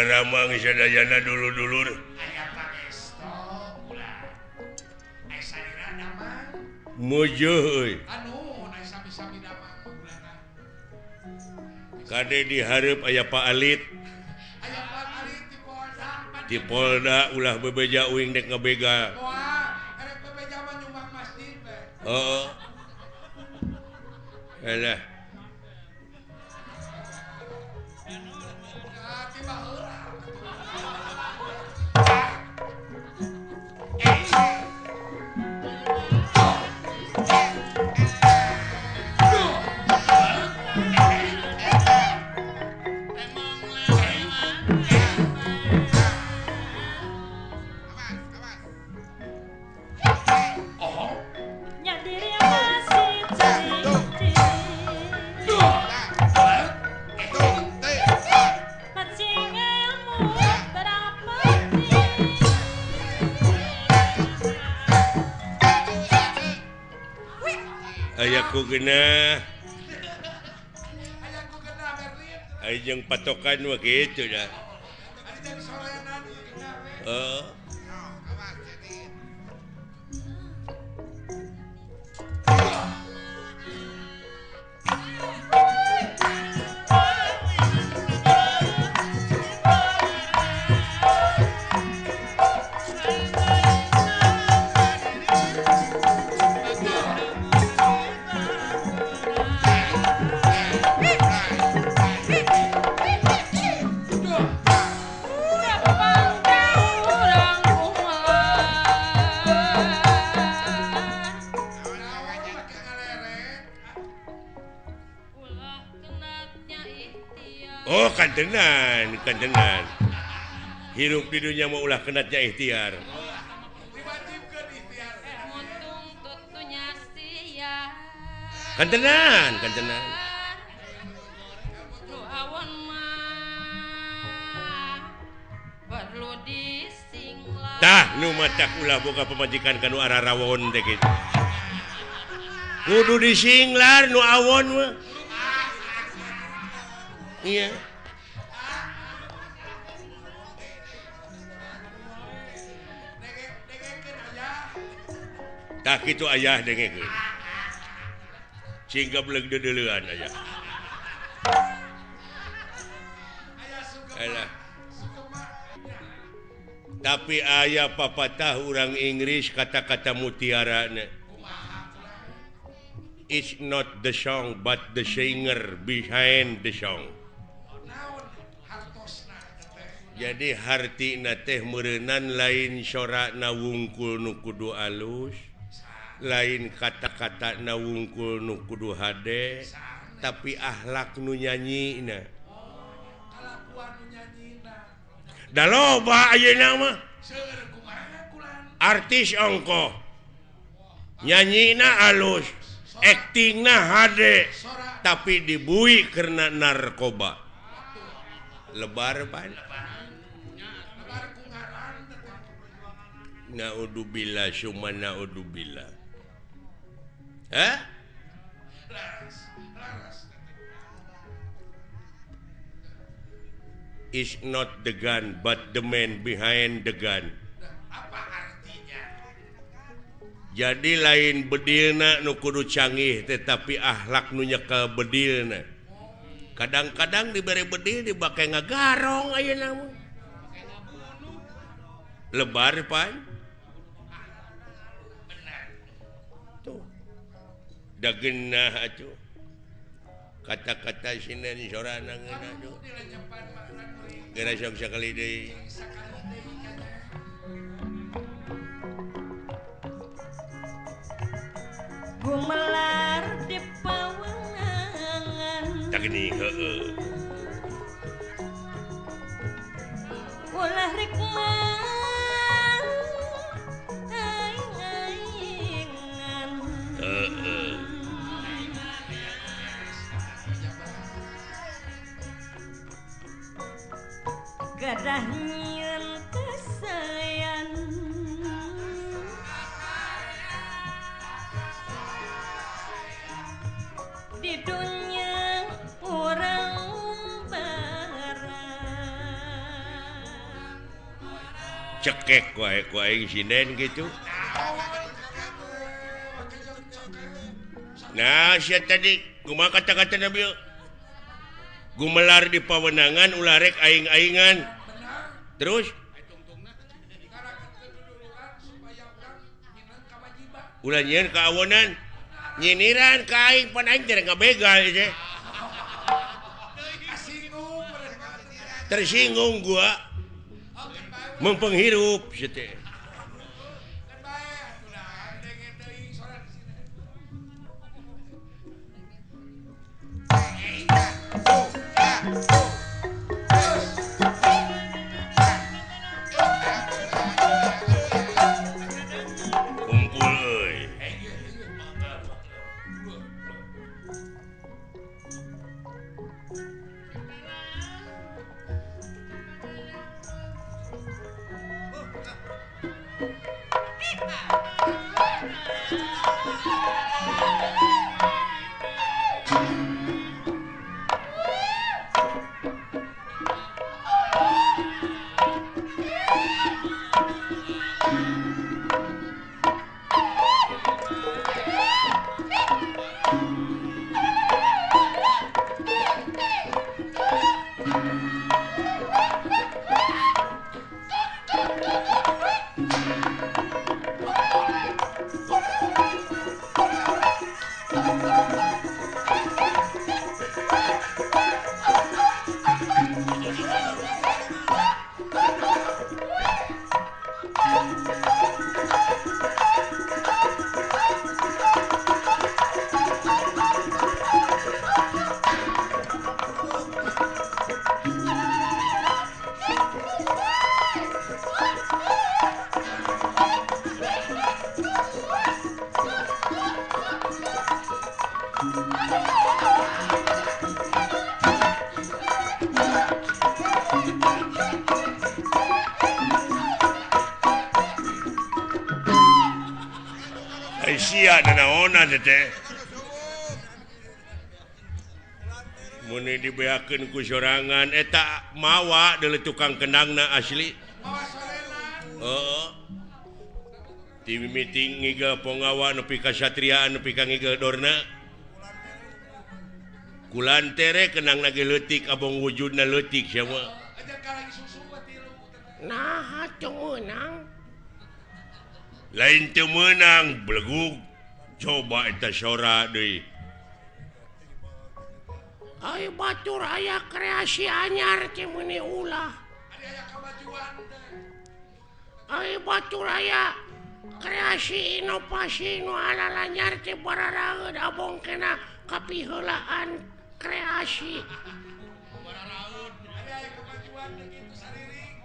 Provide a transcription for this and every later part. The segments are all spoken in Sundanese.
ramang sadayana dulu-dulur. Mujuh euy. Kade dihareup aya Pak Alit. Di Polda ulah bebeja uing dek ngebega. Oh. Alah. Ayaku genah. Ajeng patokan mah kitu dah. Oh, kantenan. Hirup di dunia mau ulah kenatnya ikhtiar. Kantenan. Tah, nu matak ulah boga pemajikan kanu arah rawon teh kitu. Kudu disinglar nu awon mah. Iya. Tak itu ayah dengekeun. Singga beleg deuleuan aya. Alah. Tapi aya papatah urang Inggris kata-kata mutiarana. It's not the song but the singer behind the song. Jadi hartina teh meureunnan lain sorakna wungkul nu kudu alus, lain kata-kata na wungkul nu kudu hade, tapi akhlak nu nyanyina. Da loba ayeuna mah. Artis ongko. Nyanyina alus, aktingna hade, tapi dibui karena narkoba. Lebar pan. Naudzubillah summa naudzubillah. Hah? Is not the gun but the man behind the gun. Apa artinya? Jadi lain bedilna nu kudu canggih tetapi akhlak nu nyekel bedilna. Kadang-kadang diberi bedil dibake ngagarong ayeuna mah. Lebar pan. Dagenah atuh kata-kata sinan sorana ngeuna atuh geura sok sakali deui gumelar di pawenangan tak geuning heueuh ulah rikman gadah nyieun kesayan di dunia urang barang cekek wae ku aing sinden gitu. Nah, sia tadi kumaha kata-kata Nabi? Gumelar di pawenangan ulah rek aing-aingan. Terus ulah nyieun ka awonan. Nyiniran ka aing pan aing teh ngabegal teh. Tersinggung gua mempenghirup teh. Kumpul euy. Sia nanaonan teh. Mun dibeakeun ku sorangan eta mawa deuleu tukang kendangna asli. Heeh. Ti meeting ngigel pongawa nepi ka satriaan nepi ka ngigel dorna. Kulantere kenangna ge leutik abong wujudna leutik sia mah. Nah, atuh meunang. Lain teu meunang belegug coba eta sora deui. Ai batur aya kreasi anyar teh meuni ulah. Aya kamajuan teh. Ai batur aya kreasi inovasi nu alalanyar teh bararaeud abong kena kapiheulaan kreasi. Bararaeud aya kamajuan teh kitu sariring.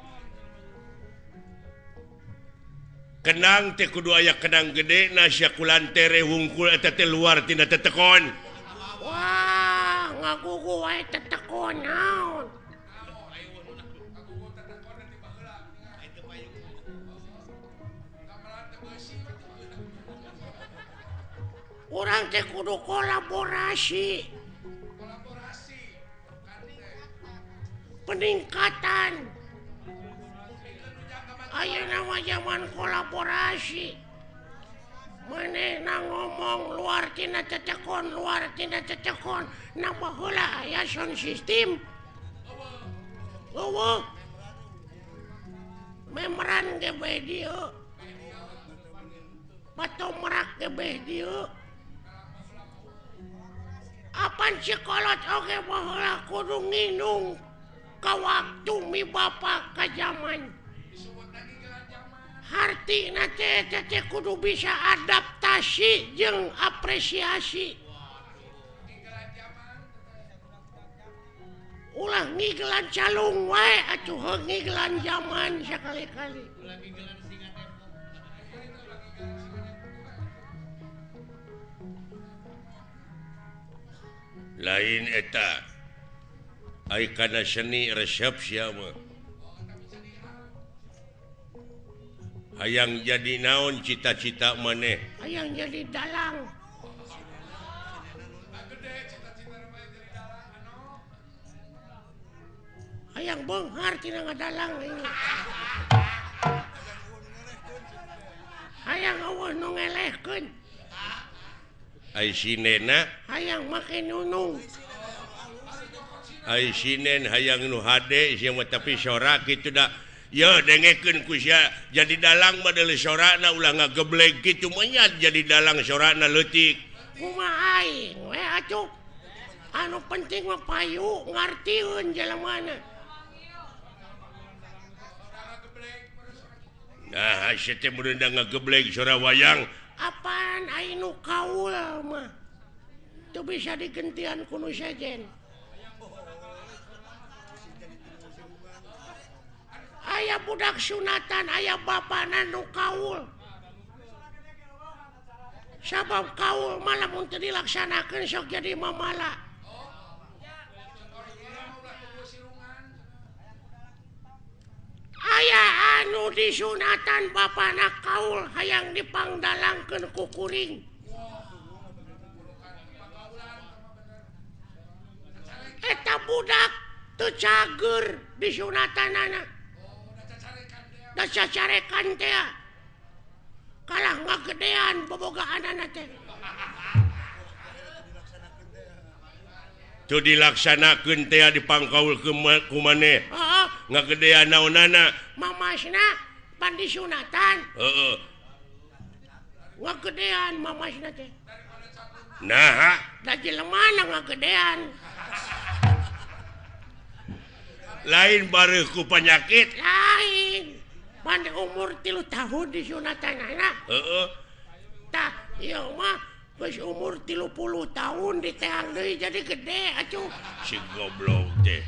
Kenang teh kudu aya kenang gede na sia kulantere hungkul eta teh luar tina tetekon. Wah, ngagugu wae tetekon naon. Urang teh kudu kolaborasi. Peningkatan. Ayeuna mah zaman kolaborasi. Manehna ngomong luar tina tetekon, nambah heula aya sound system. Eueuh. Memran ge bae dieu. Patomrak ge bae dieu. Apan cikolot oge baheula kudu nginung ka waktu mi bapa ka zaman. Hartina teh kudu bisa adaptasi jeung apresiasi. Ulah ngigelan calung wae atuh ngigelan zaman sakali-kali. Lain eta ai kana seni resep sia mah. Hayang jadi naon cita-cita maneh? Hayang jadi dalang. Hayang beunghar tina ngadalang ini. hayang eueuh nu ngelehkeun ai sinena hayang make nunung ai sinen hayang nu hade sia mah tapi sorak kitu da ya dengekeun ku sia jadi dalang mah deuleu sorakna ulah ngageblek kitu mah nya jadi dalang sorakna leutik kumaha aing we atuh anu penting mah payu ngartieun jelemana nah sia teh meunang ngageblek sora wayang apaan aing nu kaul mah teu bisa digentian ku nu sejen aya budak sunatan aya bapana nu kaul sabab kaul malah mun teu dilaksanakeun sok jadi mamala aya anu disunatan bapana kaul hayang dipangdalangkeun ku kuring eta budak teu cager disunatanana da cacarekan teh kalah ngagedean bobogaanana teh tu dilaksanakeun teh dipangkaul ku maneh heeh ngagedean naonana mamasna pan disunatan heeh ngagedean mamasna teh nah da jelema ngagedean lain bareuh ku penyakit lain pan umur 3 tahun disunatanana heeh tah ieu mah geus umur 30 tahun diteang deui jadi gede atuh si goblok teh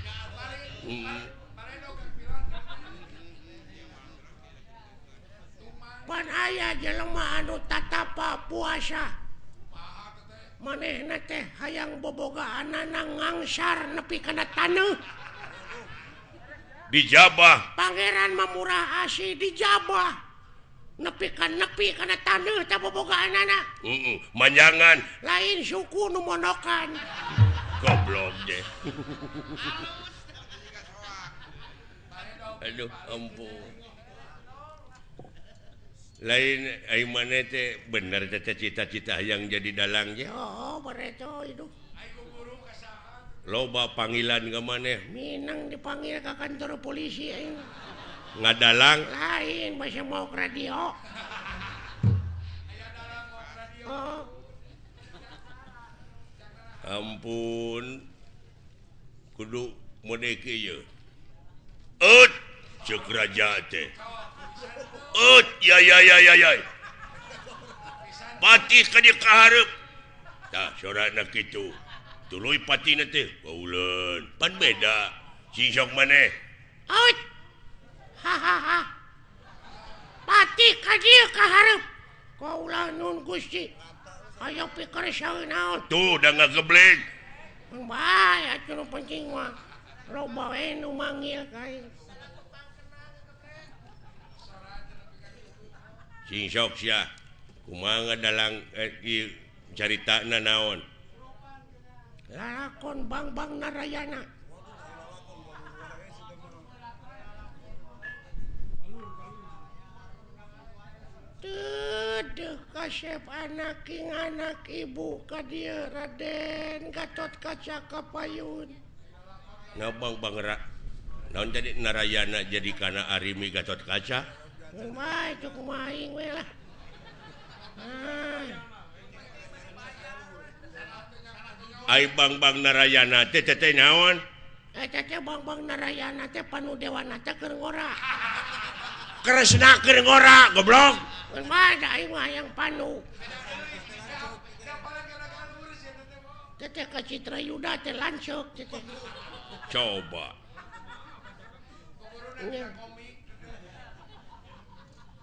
pan aya jelema anu tatapa puasa manehna teh hayang bobogaanana ngangsar nepi kana taneuh dijabah pangeran mamurah asih dijabah nepi kana taneuh teh bobogaanana manjangan lain suku nu monokan goblok deh aduh ampun lain ai maneh teh bener teh cita-cita yang jadi dalang ya oh bereto itu loba panggilan ke maneh minang dipanggil ke kantor polisi aing ngadalang lain masih mau ke radio oh ampun kudu mode kieu cek raja teh ya pati ka dieu kahareup tah sorana kitu tuluy patina teh pauleun pan beda sing maneh hahaha pati ka dieu kahareup kaulah nun Gusti aya pikir saeunaon tuh da ngageblek bae atuh nu penting mah loba we nu manggil ka aing sing sok sia kumaha ngadalang ieu caritana naon lalakon Bang Narayana Teuh kasep anak ibu ka dieu Raden Gatot Kaca Kapayun ngabang bangera naon jadi Narayana jadi kana Arimi Gatot Kaca mah itu kumaha aing we lah ai Bang Narayana teh naon eta teh Bang Narayana teh panu dewana teh keur ngora kresna keur ngora goblok mah da aing mah hayang panu teh ka Citra Yuda teh lanceuk teh coba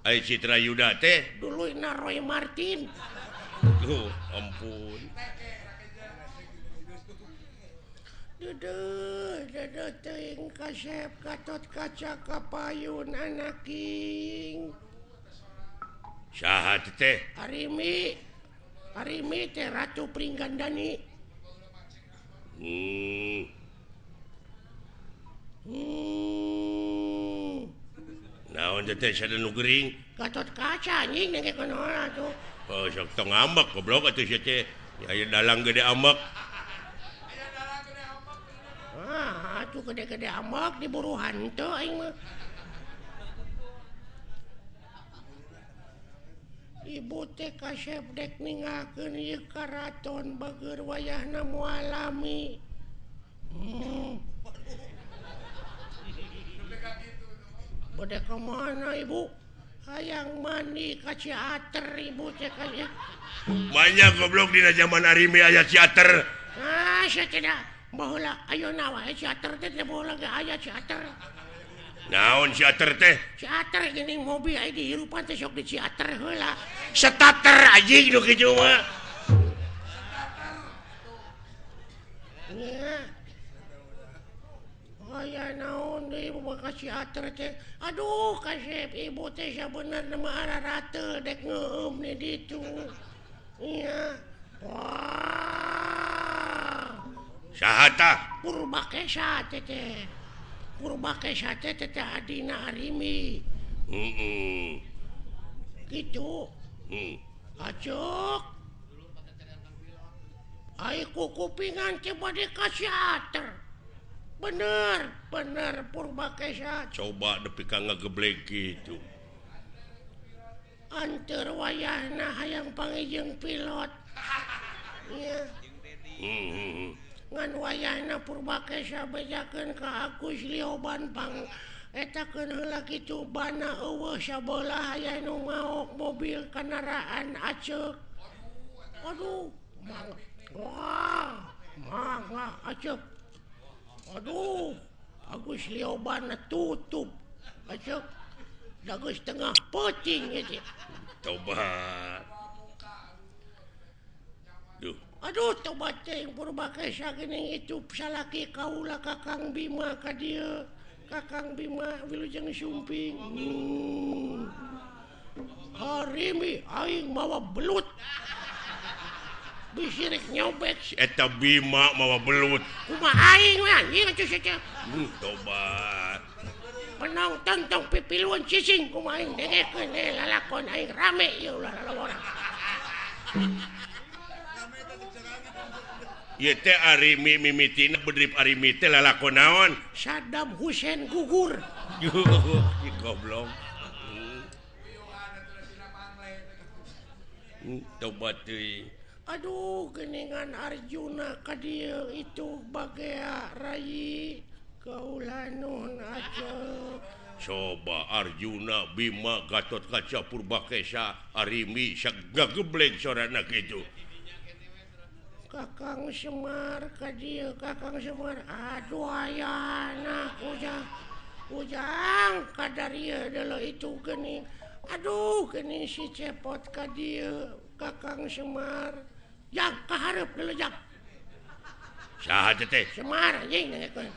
ai Citra Yuda teh dulu Roy Martin ampun Duduh teuing kasep Gatot Kaca Kapayun anak king saha teh Arimi teh Ratu Pringgandani naon naon teh sada nu gering Gatot Kaca anjing nengke kunaon tuh. oh sok tong ambek goblok atuh sia teh aya dalang gede ambek Atuh gede-gede ambek diburu hanteu aing mah. Ibu teh kasep dek ningakeun ieu karaton bageur wayahna moal alami. Bade ka mana ibu? Hayang mandi ka Ciater ibu teh kaya. banyak goblok dina zaman arimi aya teater Sia cenah baheula ayeuna wae Ciater teh baheula ge aya Ciater. naon teater teh Ciater geuning mobil aya di hirupan teh sok di Ciater heula. starter anjing nu kitu mah Nya. Aya naon deui boga Ciater teh. Aduh kasep ibu teh sabenerna mah ararateul dek ngeueum di ditu. Iya. Wah. saha tah Purbakesa teh. Purbakesa teh adina Arimi. heeh Gitu. Acuk. Ai kupingan teh bade ka Ciater. Bener Purbakesa. coba nepi ka ngageblek gitu Anteur wayahna hayang pangijeng pilot. Iya. Ngan wayahna Purbakesa bejakeun ka Agus Lioban pang etakeun heula kitu bana eueuh sabelah aya nu maok mobil kendaraan aceuk. Aduh, wah, aceuk. Aduh, Agus Lioban tutup. Aceuk. Da geus tengah peuting ieu. tobat duh Aduh, tobat teh Purbakesa geuning itu salaki kaula Kakang Bima ka dieu. Kakang Bima Wilujeng Sumping. Arimi aing mawa belut. Bisirik nyobek. eta Bima mawa belut Kumaha aing we anjing atuh saja. tobat Penonton tong pipiluan cicing kumaha aing dengekeun lalakon aing rame ieu ulah orang. ieu teh arimi mimitina bedrip arimi teh lalakon naon Saddam Hussein gugur. goblok tobat deui Aduh, geningan Arjuna ka dieu itu bagea rai kaula nuhun aceuk. coba Arjuna Bima Gatot Kaca Purbakesa Arimi sagageblek sorana kitu Kakang Semar ka dieu Kakang Semar. Aduh ayana ujang kadarieu deuleu itu geuning. Aduh geuning si cepot ka dieu Kakang Semar. Jang kahareup deuleu jang. saha teh Semar anjing dengekeun.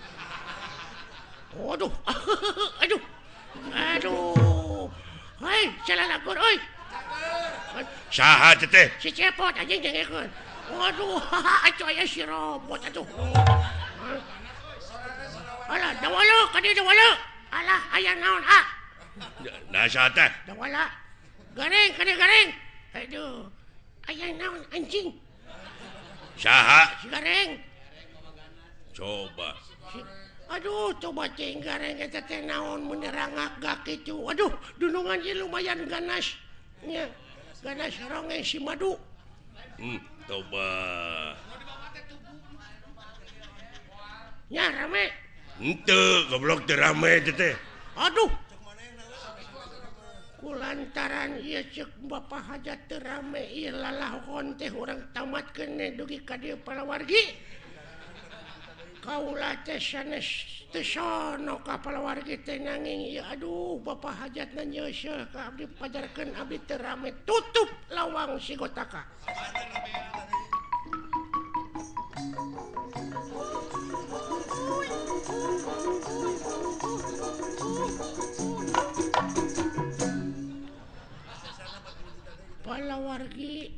Waduh. Aduh. Hei, salalakur euy. saha teh Si cepot anjing dengekeun. Waduh, atuh aya si robot atuh. Alah, dawala ka dieu dawala. Alah, aya naon ah? nah saha teh Dawala. Gareng ka dieu gareng. Aduh. Aya naon anjing? saha Si gareng. coba Aduh, coba cing gareng eta teh naon menerangak kitu. Aduh, dunungan ieu lumayan ganas. Nya, ganas ronge si madu. tobat Nya rame. henteu goblok teh rame teh Aduh. Kulantaran ieu ceuk Bapak Hajat teu rame ieu lalahon teh urang tamatkeun dugi ka dieu palawargi. Kaula teh sanes teu sono ka palawargi teh nanging ieu aduh Bapak Hajatna nyeuseul ka abdi pajarkeun abdi teu rame tutup lawang si Gotaka. Palawargi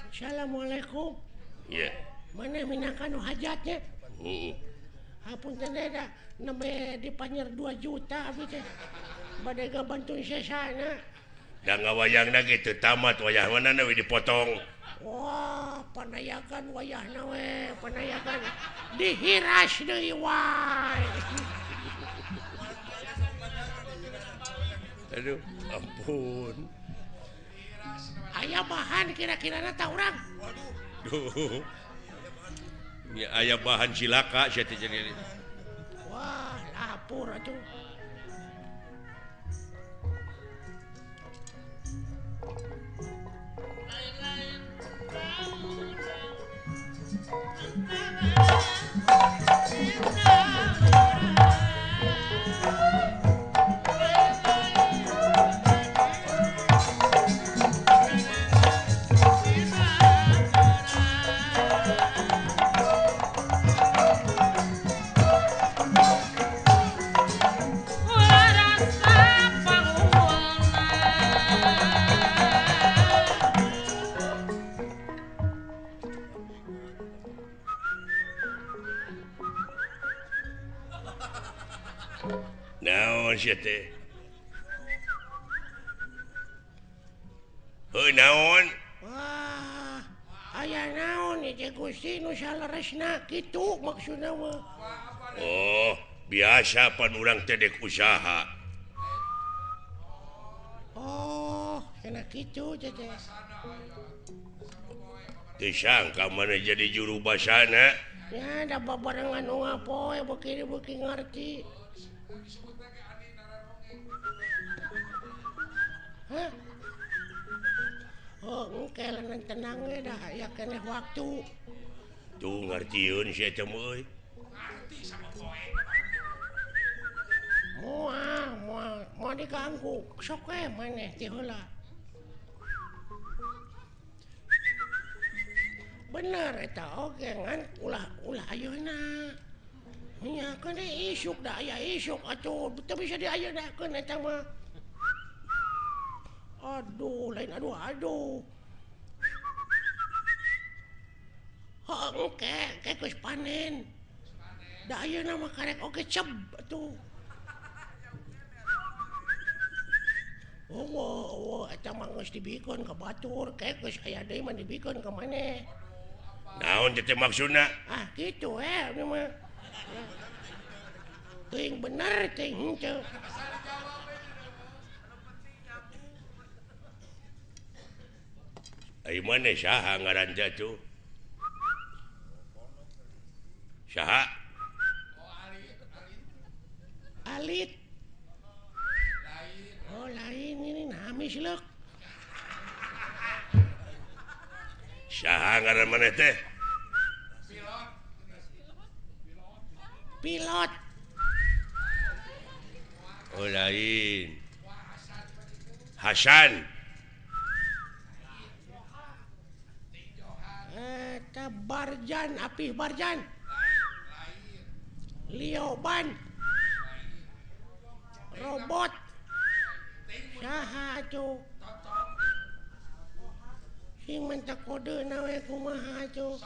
Assalamualaikum. iya Mana minangkan hajatnya? Hapunten da nembe dipanjer 2 juta abi teh. Bade gabantuin sesana. Da ngawayangna gitu tamat wayah mana we dipotong. Wah, panayakan wayahna we, panayakan dihiras deui wae. Aduh, ampun. Aya bahan kira-kira tah urang. Duh. Ya aya bahan cilaka sia teh jadi. Wah, lapor atuh. Naon sia teh? Heuh naon? Wah, aya naon ieu Gusti nu saleresna kitu maksudna mah. Oh, biasa pan urang teh dek usaha. Oh, cenah kitu teh. Teu sangka mana jadi juru basana. Ya, da babarengan nu ngapoe beuki ngarti. Hah? Oh, engke lanan tenang we dah, aya keneh waktu. Tuh ngartieun sia teh euy. Moal diganggu, sok we maneh ti heula. Bener eta oge ngan ulah ayeuna. Nya kan isuk da aya isuk atuh, teu bisa diayeuna eta mah. Aduh, lain aduh. Engke geus panen. Da ayeuna mah karek oge ceb atuh. Oh, eta mah geus dibikeun ka batur, geus aya deui mah dibikeun ka maneh. Naon teh maksudna? Ah, kitu we mah. Teuing bener teuing henteu. Ai maneh saha ngaran tuh? Saha? Alit. Oh, lain ini namis leuk. Saha ngaran maneh teh? Pilot. Oh lain. Hasan. Eta Barjan, Apih Barjan. Lioban. Robot. Saha atuh? Sing mentak kodena we kumaha atuh?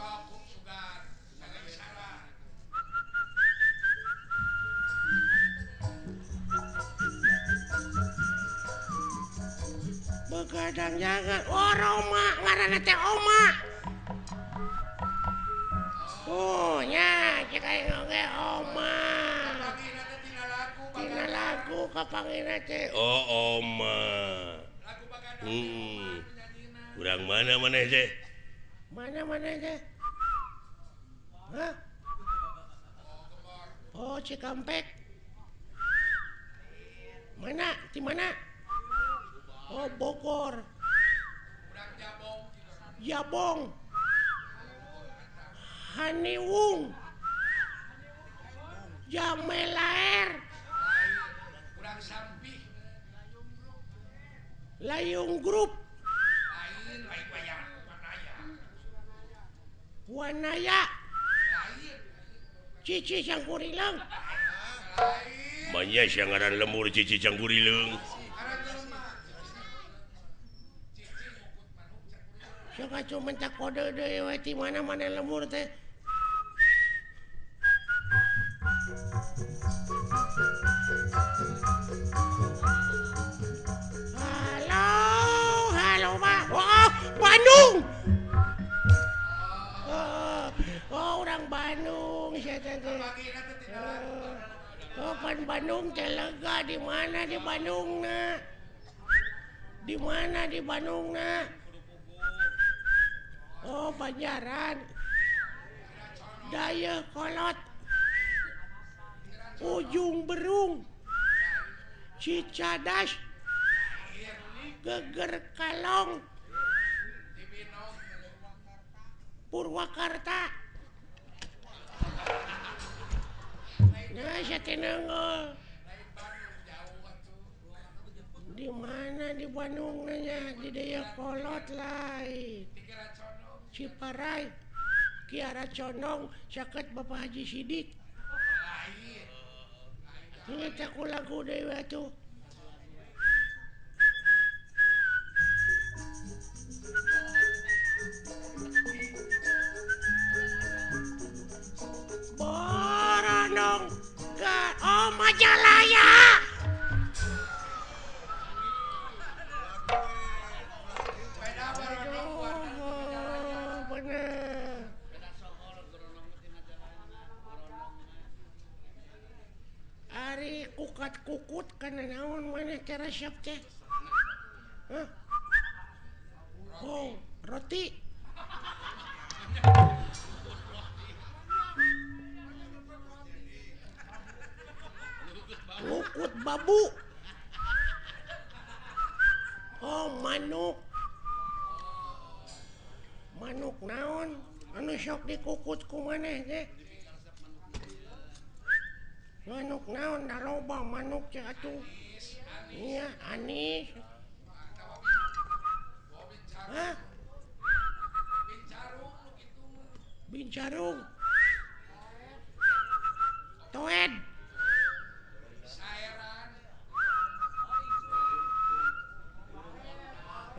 Begadang jangan. Oh, Roma, ngaranna teh Oma. Oh, nya cek aing oge Oma. Tina lagu kapangina teh. Oh Oma. Urang mana maneh teh? Mana teh? Hah? Oh, Cikampek. Mana? Di mana? Oh, Bogor. Jabong. Haniwung. Jamelaer. Layung Grup. Wanaya. Cici Cangkurileung. Manya sia ngaran lemur Cici Cangkurileung. Sok atuh mentak kode deui we ti mana lemur teh. Bandung telega di mana di Bandungna? Di mana di Bandungna? Oh, Banjaran. Daya Kolot. Ujung Berung. Cicadas. Geger Kalong. Purwakarta. Nah, Satinangol. Di mana di Bandung nanya di Daya Kolot lain. Ciparai. Kiara Condong sakit Bapak Haji Sidik. Ini aku lagu dewa tuh. Boronong. Oh, Majalaya. Ari kukat kukut kana naon maneh teh resep teh? Hah? Oh, roti. Lukut babu. Oh, manuk. Manuk naon? Anu sok dikukut ku maneh teh? Manuk naon da loba manuk teh atuh. Iya, anis. Hah? Bincarung. Toed.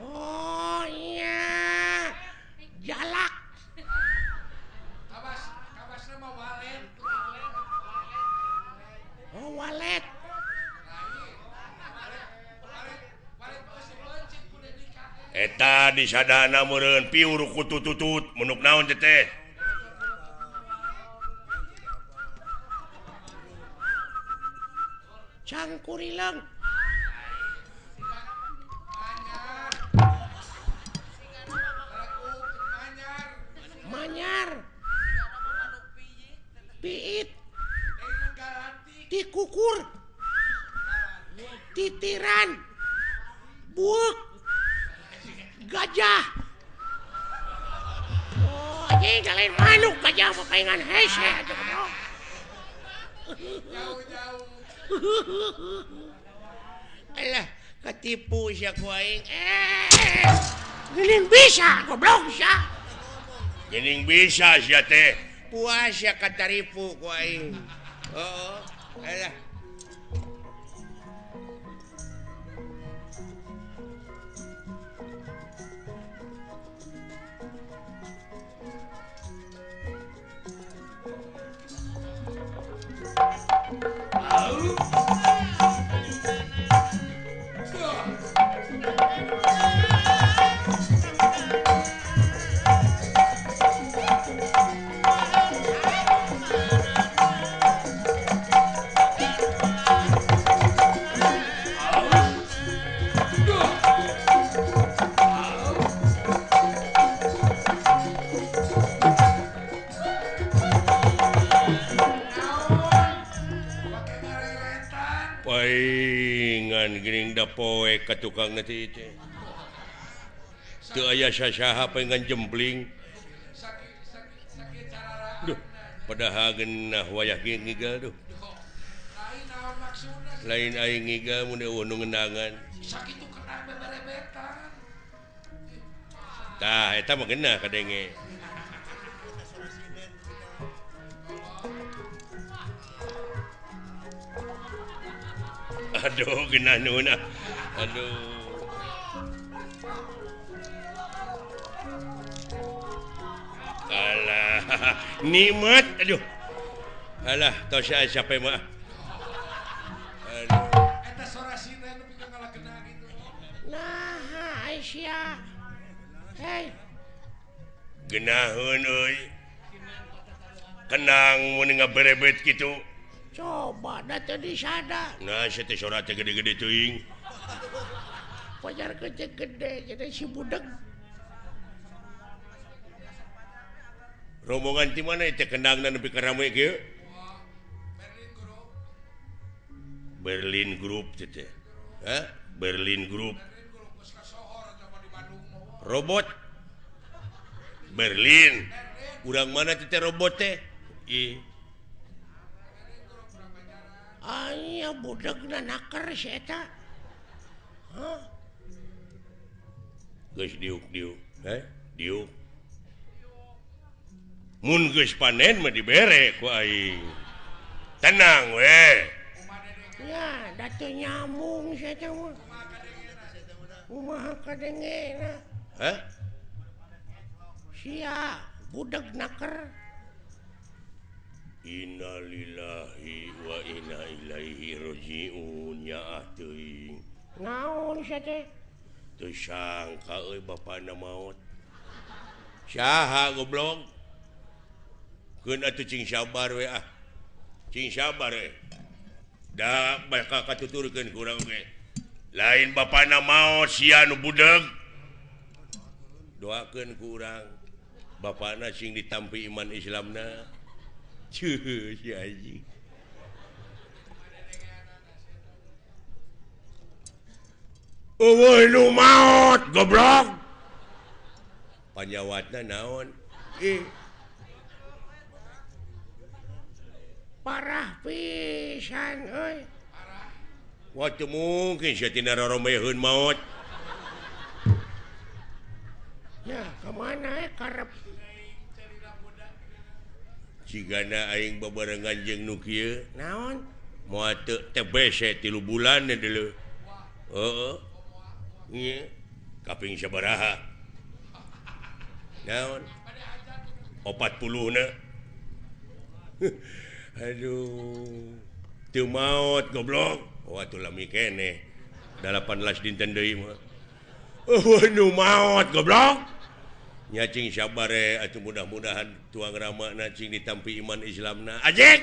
Oh iya. Jalak. Kabasna mah walet. Oh, walet. Eta di sadana meureun piur kutututut munuk naon teh? Cangkurileng. Manyar. Piit. Tikukur. Titiran. Buuk. Gajah. Oh, anjing lain manuk gajah mah paingan hese atuh bro. Alah, ketipu sia ku aing. Geuning bisa goblok sia. Geuning bisa sia teh. Puas ya kataripu ku aing. Oh, alah. Paingan geuning da poe ka tukang nanti teh. Teu aya sasaha paingan jempling. Duh, padahal geunah wayah ngiga duh. Lain aing ngiga mun eueuh nu ngeundangan. Sakitu kena beberebetan. Tah eta mah geunah kadenge. Aduh, genah nuna. Aduh. Alah, nikmat. Aduh. Alah, tos siapa mah. Aduh. Eta sorasina nu pikeun ngalakeuna gitu. Nah, Aisyah. Hei. Genaheun euy. Kenang mun ngaberebet kitu. coba data disada nah saya teh sorat teh gede-gede teuing pajar gede jadi si budak rombongan ti mana teh kendangna nepi ka rame kieu Berlin Group teh hah Berlin Group robot Berlin urang mana teh robot teh aya budakna naker si eta geus diuk diuk mun geus panen mah dibere ku aing tenang we ya datu nyambung si eta mah kumaha kadengena hah sia budak naker innalillahi wa inna ilaihi rajiun nyaah teuing naon sia teh teu sangka euy bapana maot saha goblok keun atuh cing sabar we cing sabar we da bakal katuturkeun ku urang ge lain bapana maot sia nu budeug doakeun ku urang bapana sing ditampi iman Islamna cuh si anjing eueuh nu maot goblok panyawatna naon parah pisan euy wah teu mungkin sia tina roromeheun maot ya kemana karep cigana aing babarengan jeung nu kieu naon moal teu teh bese 3 bulan deuleu heeh nya kaping sabaraha naon 40 na aduh teu maot goblok wah tuh lami keneh 18 dinten deui mah nu maot goblok nya cing sabar atuh mudah-mudahan tuang ramana cing ditampi iman Islamna ajek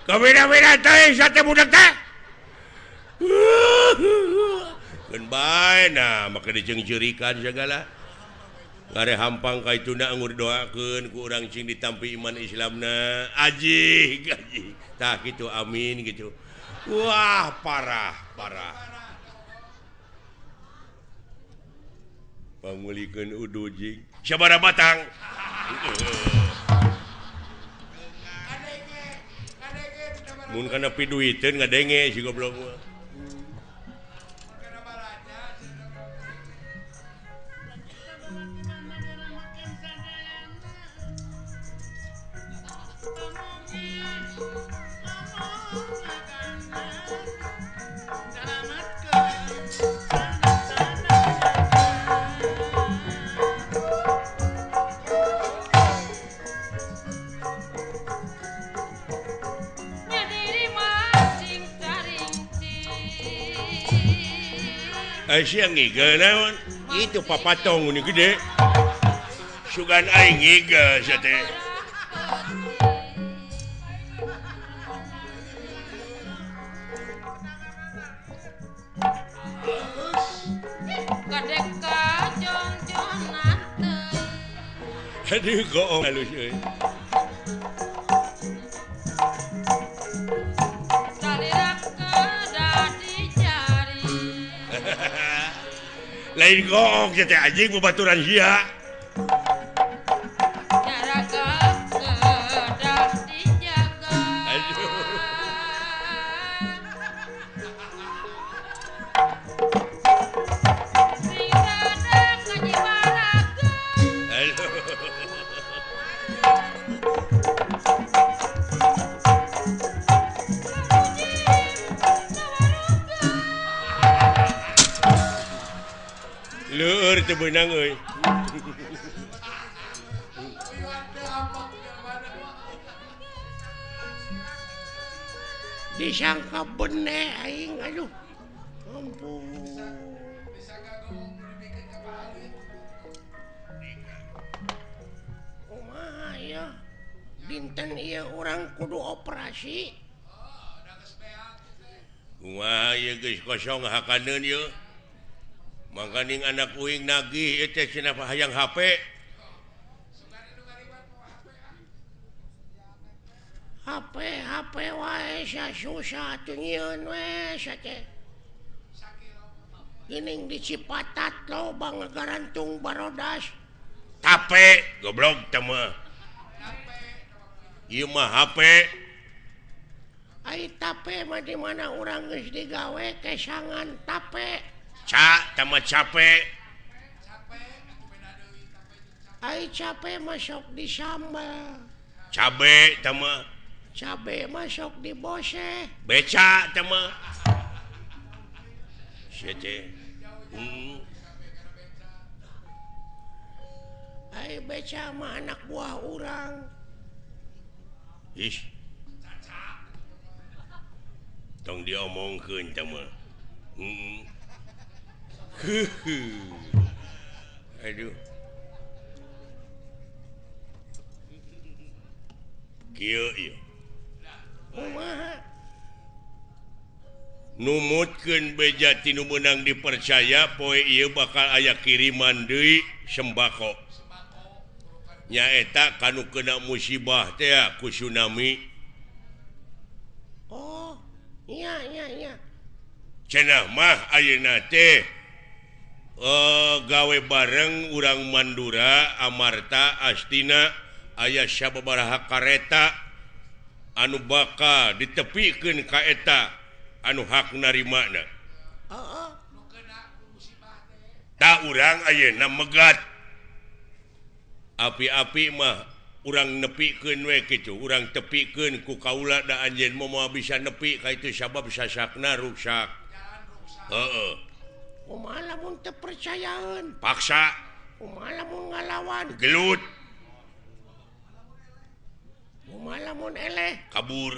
kabeda-beda teh sate budak teh keun bae nah maka diceung-ceurikan segala ngare hampang ka ituna anggur doakeun ku urang cing ditampi iman Islamna ajik tah kitu amin gitu wah parah pangulikeun udu jing sabaraha batang mun kana piduiteun ngadenge si goblok mah siang ngiga naon itu papatong ini gede sugan aing ngiga sia teh kadeka jon-jonan teh aduh goong halus euy lain goong teh anjing babaturan sia jaraga kedah dijaga aduh sing sadang ngajibarakeun aduh leur teu beunang euy disangka bener aing aduh ampun kumaha ya Pinten iya orang kudu operasi. Wah, ya guys kosong hakaneun ye. Mangkaning anak uing nagih teh cenah hayang HP. HP wae sia susah tuh nyieun we sia teh. Geuning di Cipatat loba ngagarantung barodas. Tape goblok teh mah. Ieu mah HP. Ai tape mah di mana urang geus digawe kesangan tape. Ca teh mah capek. Ai cape masuk di sambal. Cabe teh mah. Cabe masuk di bose. Beca teh mah. Sia teh. Ai beca mah anak buah urang. Ish. Tong diomongkeun teh mah. Aduh. Kieu ieu. Kumaha? Numutkeun beja tinu meunang dipercaya poe ieu bakal aya kiriman deui sembako. Nyaeta kanu kena musibah teh ku tsunami. Oh, iya. Cenah mah ayeuna teh gawe bareng urang Mandura, Amarta, Astina aya sababaraha kareta anu bakal ditepikeun ka eta anu hak narimana. Heeh. Ta urang ayeuna megat. Api-api mah urang nepikeun we kitu, urang tepikeun ku kaula da anjeun moal bisa nepi ka itu sabab sasakna rusak. Heeh. Kumaha lamun teu percayaeun? Paksa, Kumaha lamun ngalawan? gelut, Kumaha lamun eleh? kabur,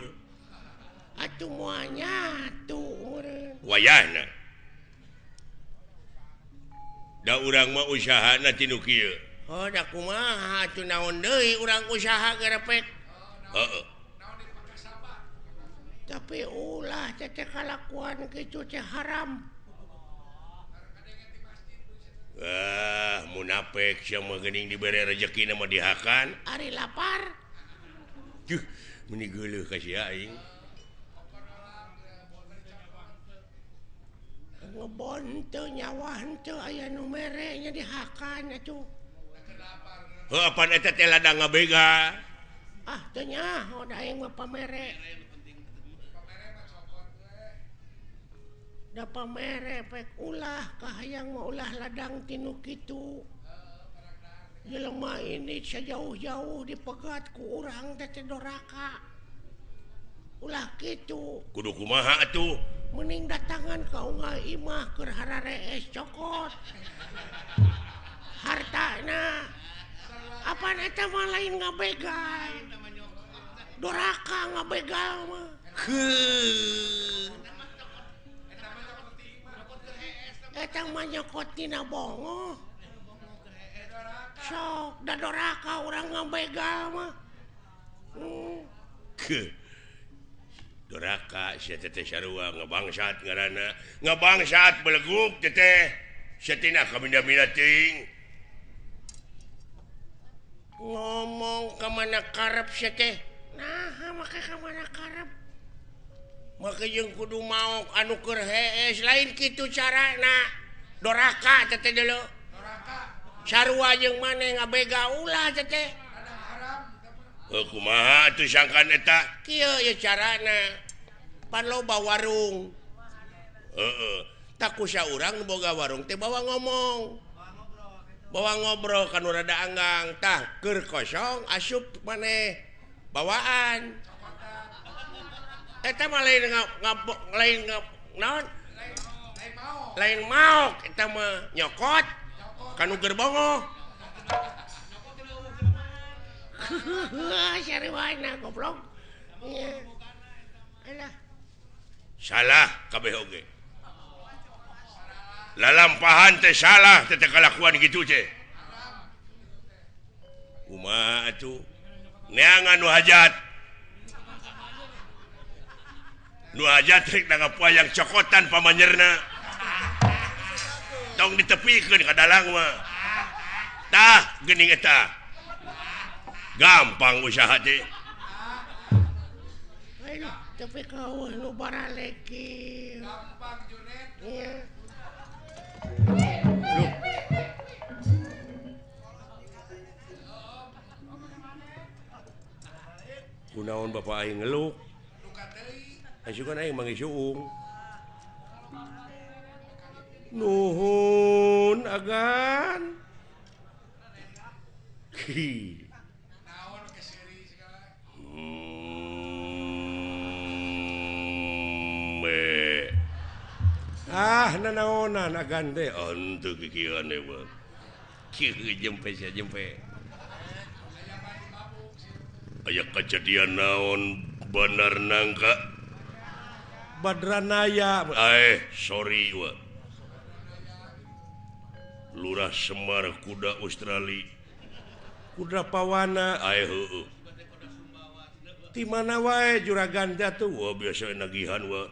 Atuh moal nyatu meureun. wayahna. Da urang mah usahana tinu kieu. Oh, da kumaha atuh naon deui urang usaha garepek. Heeh. Tapi ulah teh kalakuan kitu teh haram. Munafik sia mah geuning dibere rezekina mah dihakan. Ari lapar. Juh, meni geuleuh ka sia aing. Ngebon teu nyawah teu aya nu mere nya dihakan atuh. Heuh apan eta teh ladang ngabega. Ah, teu nya, da aing mah pamere. Da pamere pek ulah kahayang mah ulah ladang tinu kitu. Jelema ini sajauh-jauh dipegat ku urang teh doraka. Ulah kitu. Kudu kumaha atuh? Mending datangan ka unggal imah keur hararees cokot. Hartana. Apaan eta mah lain ngabegal. Doraka ngabegal mah. Eta mah nyokot tina bongo. Sok da doraka urang ngabegal mah. Doraka sia teh sarua ngabangsat ngaranna. Ngabangsat beleguk teh. Sia tina kaminda-minda teuing. Ngomong ke mana karep sia teh. Nah, make ka mana karep. Make jeung kudu maok anu keur hees lain kitu carana. Doraka teh deuleu. Doraka. Sarua jeung maneh ngabega ulah teh. Kumaha atuh sangkan eta? Kieu ye carana. Pan loba warung. Heeh. Tak kusa urang nu boga warung teh bawa ngomong. Bawa ngobrol kan rada anggang. Tah keur kosong asup maneh bawaan. Eta mah lain naon? Lain maok eta mah nyokot kanu gerbongo. Sariwana goblok. Iya. Alah. Salah kabeh oge. Lalampahan teh salah teh kalakuan gitu teh. Kumaha atuh? neangan nu hajat trik yang cokotan pamanyerna tong ditepikeun ka dalang mah tah geuning eta gampang usaha teh tapi kau nu baraleki gampang Junet iya kunaon bapak aing ngeluk luka deui asukan aing mangisuung nuhun agan naon ke seri segala nanaonan agan teh ontu kikieuan teh mah kieu jempe aya kejadian naon bener nangka Badranaya sorry wa Lurah Semar kuda Australia kuda pawana heueuh di mana wae juragan tuh wah biasa nagihan wa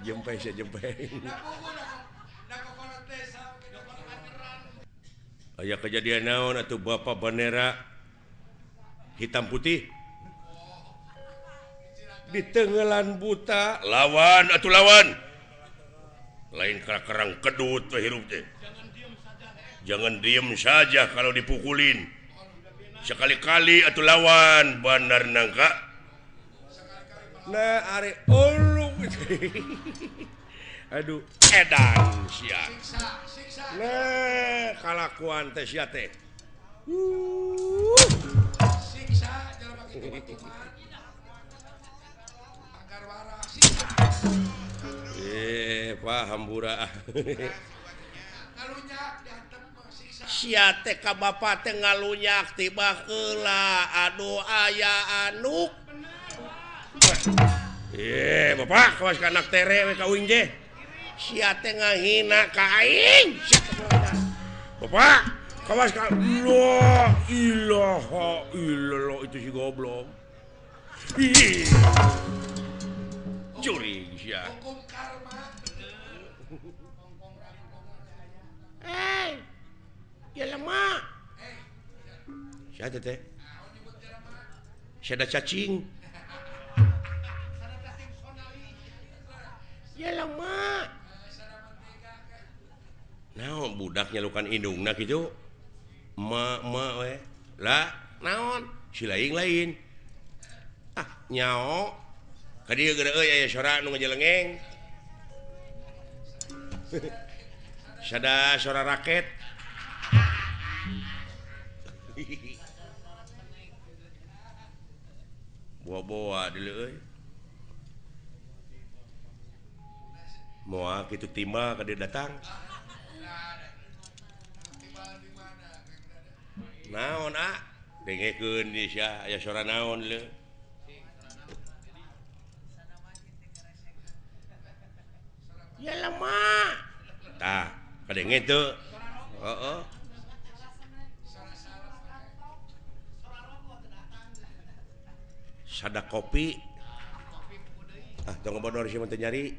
jempe aya kejadian naon atuh bapak bandera hitam putih di tenggelan buta lawan lain kerang kedut hirup teh jangan diem saja kalau dipukulin sekali-kali atuh lawan bandar nangka nah are ulung aduh edan sia nah kalakuan teh sia teh siksa jangan pakai kebatungan agar waras paham bura ngalunyak diantem siksa sia teh ka bapak teh ngalunyak tiba heula aduh aya anuk bapak kawas ka anak tere we kawin je sia teh ngahina ka aing bapak kawas ka la ilaha illallah itu si goblok curi sia hukum karma ya lemah sia teh sia ada cacing ya lemah naon budak nyalukan indungna kitu ma we lah naon si lain nyao ka dieu geura euy aya sora nu ngajelengeng sada sora raket boa-boa deuleu euy moal kitu timba ka dia datang naon dengekeun di sia aya sora naon le ya lemah tah kadenge teu heeh sada kopi tong bodor sia teh nyari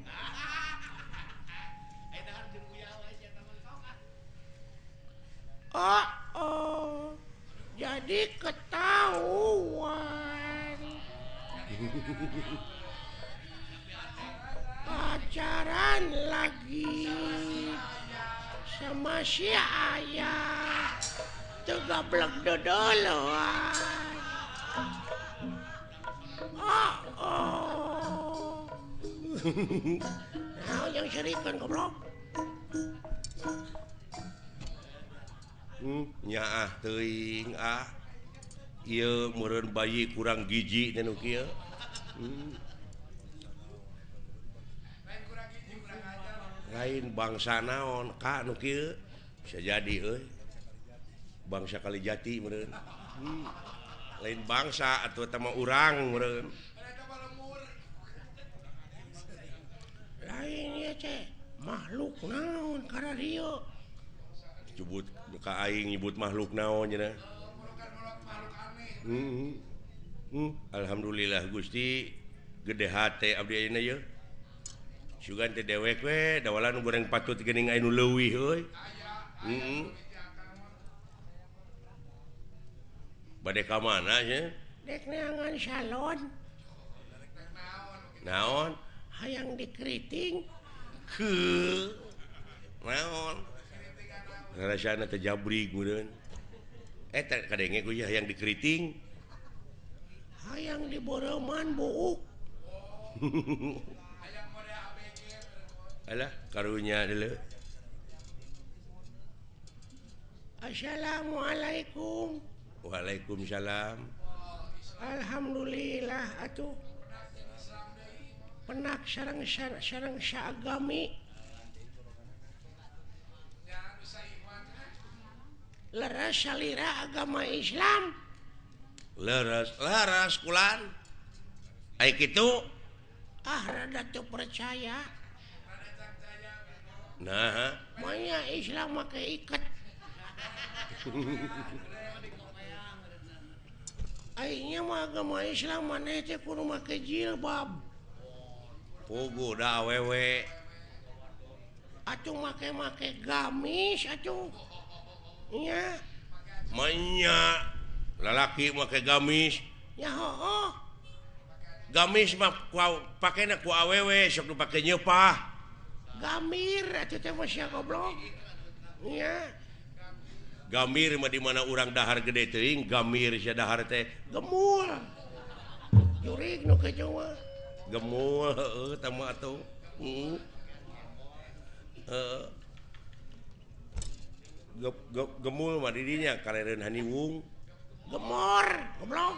jadi ketahuan pacaran lagi sama si ayah tegablek dodoloan nah yang syarikan goblok nyaah teuing ieu meureun bayi kurang giji teh nu kieu lain bangsa naon ka nu kieu bisa jadi euy bangsa Kalijati meureun lain bangsa atuh eta mah urang meureun lain ieu teh makhluk naon kana dieu nyebut ka aing nyebut makhluk naon cenah. Makhluk aneh. Alhamdulillah Gusti gede hate abdi ayeuna ye. Sugan teh dewek we dawalan goreng patut geuning anu leuwih euy. Bade ka mana nya? Dek neangan salon Naon? hayang dikeriting Heuh. Naon? Rasana teh jabrig meureun. Eta kadenge ku hayang dikeriting. hayang diboreman buuk Alah karunya deuleu. Assalamualaikum. Waalaikumsalam. Alhamdulillah atuh penak sareng saagami leres salira agama Islam. Laras kulan. Ai kitu. Rada teu percaya. Nah, Manya Islam make iket. Aingnya mah agama Islam maneh teh kudu make jilbab. pugu da awewe. Atuh make gamis atuh. Nya, Manya lalaki make gamis. ya heuh. Gamis mah pakena ku awewe sok nu pake nyeupah. Gamir atuh teh mah sia goblok. Nya, Gamir mah di mana urang dahar gede teuing, gamir sia dahar teh gemul. Jurig nu kitu mah. gemul heueuh tah mah atuh. Gemul mah di dinya karereun haniwung. Gemor, goblok.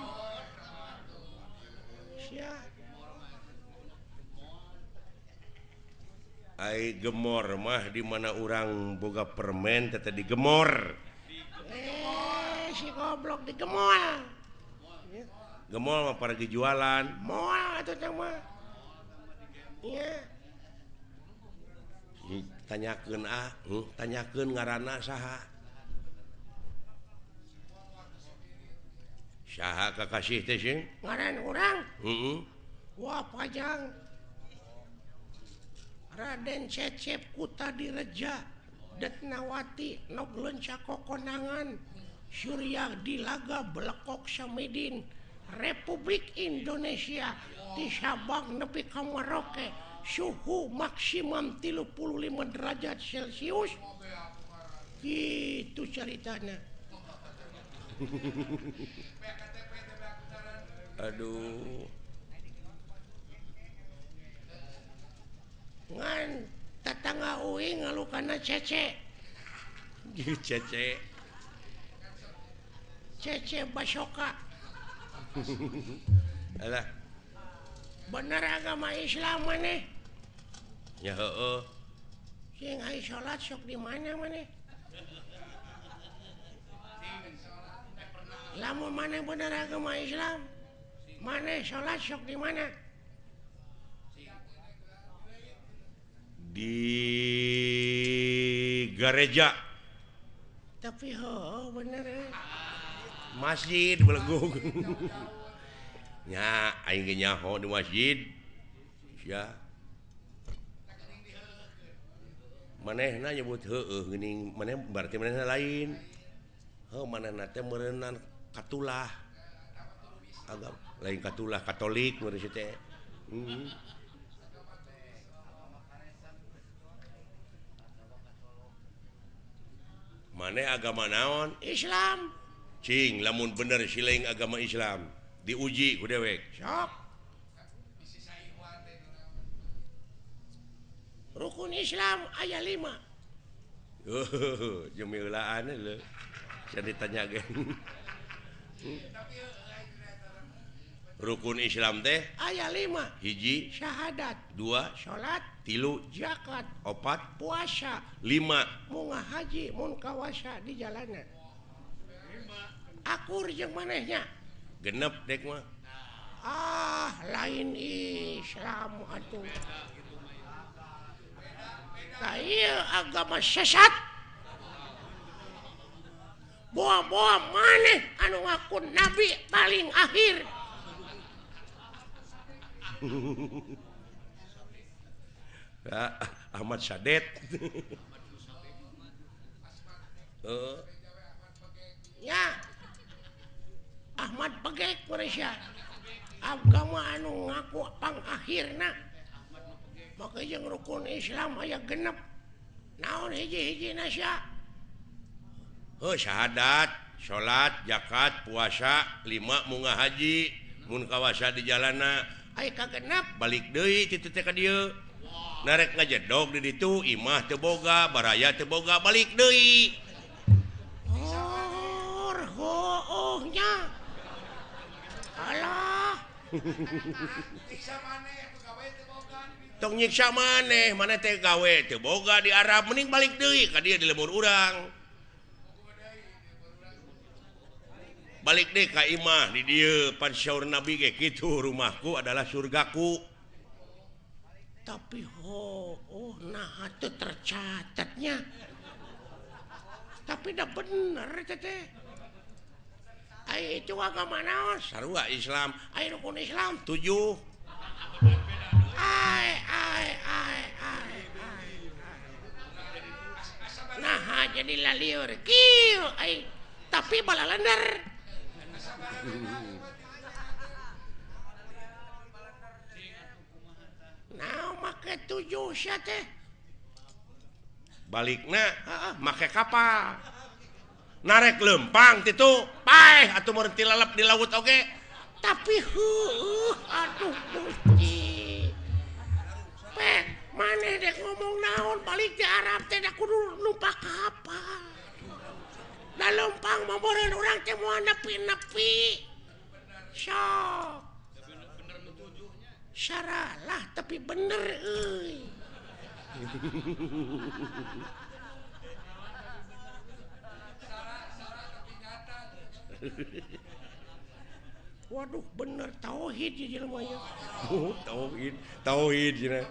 Sia. Ai gemor mah di mana urang boga permen teh digemor. Si goblok digemol. Gemol mah pergi jualan. Moal atuh teh mah. Iya. Tanyakeun tanyakeun ngaranna saha? Saha kakasih teh sih? Ngaran urang Heeh. Wah Pajang. Raden Cecep Kutadireja Detnawati Noglenca Kokonangan Surya Dilaga Blekok Samidin Republik Indonesia di Sabang nepi ka Merauke suhu maksimum 35 derajat Celcius gitu ceritanya. Aduh. Ngan tatangga uing ngalukana Cece Cece Basoka. Alah. Bener agama Islam maneh. Ya heueuh. Sing aya salat sok di mana maneh? Lamun maneh bener agama Islam, maneh salat sok di mana? Di gereja. Tapi bener. Masjid belegug. Nya aing ge nyaho di masjid. Sia. Manehna nyebut heueuh geuning maneh berarti manehna lain. Heuh manehna teh meureunna katulah. Agama lain katulah Katolik meureun teh. Maneh agama naon? Islam. Cing lamun bener sileing agama Islam diuji ku dewek. Sok. Rukun Islam aya 5. Jemilaan leuh. Saya ditanya ge. Rukun Islam teh Aya 5. hiji, Syahadat, 2, salat, 3, zakat, 4, puasa, 5. munggah haji, mun kawasa di jalanan. Akur jeung manehnya. Genep dek mah. Lain Islam atuh. Ieu agama sesat. boa-boa maneh anu ngaku nabi paling akhir. Ahmad Sadet. Ya Ahmad Pegek Malaysia agama anu ngaku pang akhirna maka jeung rukun Islam aya genep naon hiji-hiji nasya Syahadat salat zakat puasa 5 munggah haji mun kawasa di jalana aya kagenep balik deui ti teh ka dieu narek ngajedog di ditu imah teu boga baraya teu boga balik deui nya alah tong nyiksa maneh mana teh gawe teu boga di Arab mending balik deui ka dieu di lemur urang balik deh ka imah di dieu pan syaur nabi ge kitu rumahku adalah surgaku tapi nah itu tercatatnya tapi dah bener teh ai itu agama naon sarua Islam ai rukun Islam 7 nah jadi laliur kieu ai tapi balalender nah make 7 sia teh balikna make kapal narek lempang titu paeh atuh meureun tilalap di laut oge tapi aduh Gusti pek maneh dek ngomong naon balik di Arab teh da kudu numpak kapal da lempang mah meureun urang teh moal nepi-nepi sok saralah tapi bener euy waduh bener tauhid ya jelema nya tauhid cenah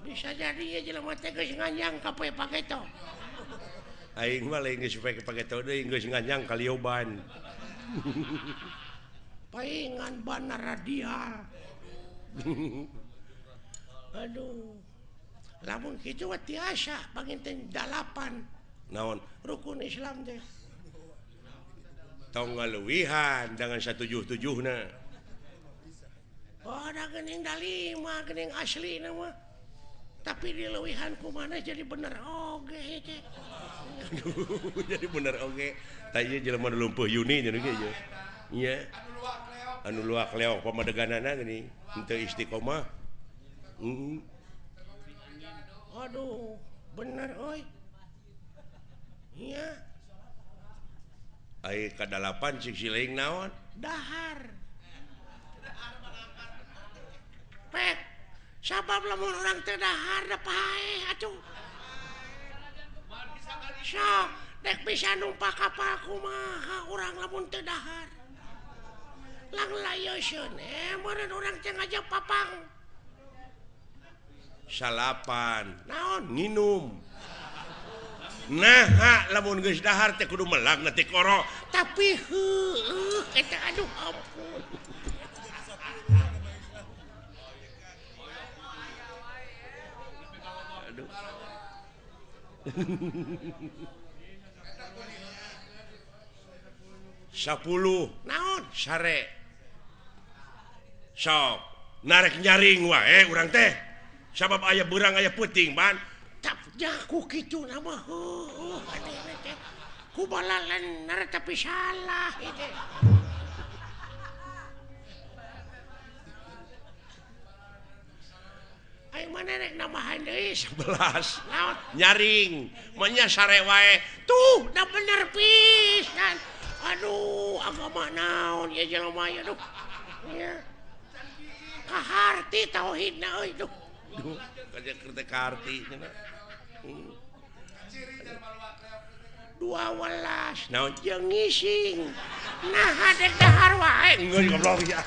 bisa jadi ya jelema teh geus nganjang ka paketo aing mah lain geus paketo deui geus nganjang ka lioban paingan bana radial aduh lamun kitu mah tiasa panginten 8 naon rukun Islam teh tong ngaluwihan dengan 177 na ada geuning da 5 geuning asli nama tapi dileuwihan ku mana jadi bener oge teh jadi bener oge tah ieu jelema nu lumpuh Yuni nya ge ieu nya anu luak leok pamadeganana geuning henteu istiqomah aduh bener euy iya ai ka 8 cik sileing naon dahar pek sabab lamun urang teh dahar da paeh atuh sok dek bisa numpak kapal kumaha urang lamun teu dahar lang layeusieun meureun urang teh ngajak papang salapan naon nginum nah lamun geus dahar teh kudu melag na ti koro tapi eta aduh ampun aduh 10 naon sare sok narek nyaring wae urang teh sabab aya beurang aya peuting ban tapnya ku kitu nama aneh teh ku balalener tapi salah itu ayo mana rek namahan deui 11 naon nyaring manya sare wae tuh da bener pisan aduh agama naon ya jelema ya duh ya kaharti tauhidna euy duh kerja kerja karti 12 naon jeung ngising nah hadek dahar wae enggak goblok ya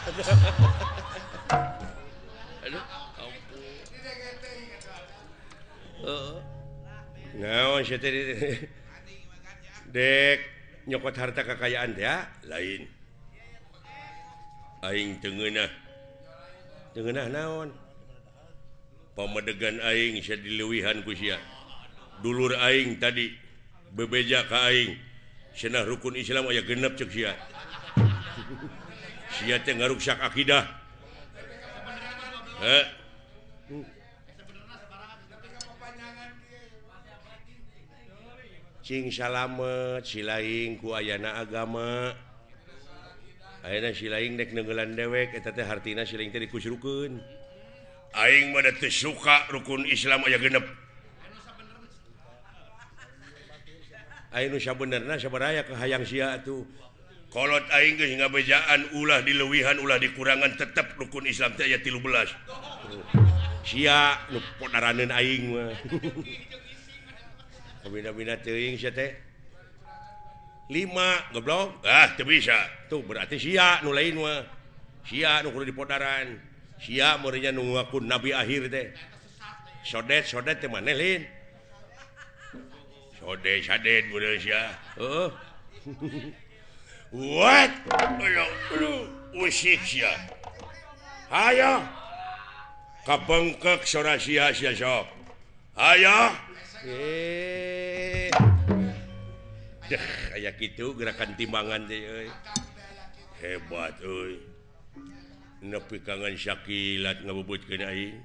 aduh ampun naon sia teh dek nyokot harta kekayaan ya lain aing tengenah naon pamedegan aing sia dileuwihan ku sia dulur aing tadi bebeja ka aing cenah rukun Islam aya genep cek sia sia teh ngaruksak akidah cing salamet silaing ku ayana agama ayeuna silaing dek nenggelan dewek eta teh hartina silaing teh dikusrukeun aing mah teu suka rukun Islam aya genep aing nu sabenerna sabaraha hayang sia atuh kolot aing geus ngabejaan ulah dileuwihan ulah dikurangan tetep rukun Islam teh aya 13 sia nu podaraneun aing mah bina-bina teuing sia teh 5 goblok teu bisa tuh berarti sia nu lain mah sia nu kudu dipodaran sia meureunnya nu ngaku nabi akhir teh sodet teh maneh lin sodet bener sia heeh what usik sia hayo kabengkek sora sia sok hayo kayak gitu gerakan timbangan teh euy hebat euy nepi kangen syakilat ngabubutkeun aing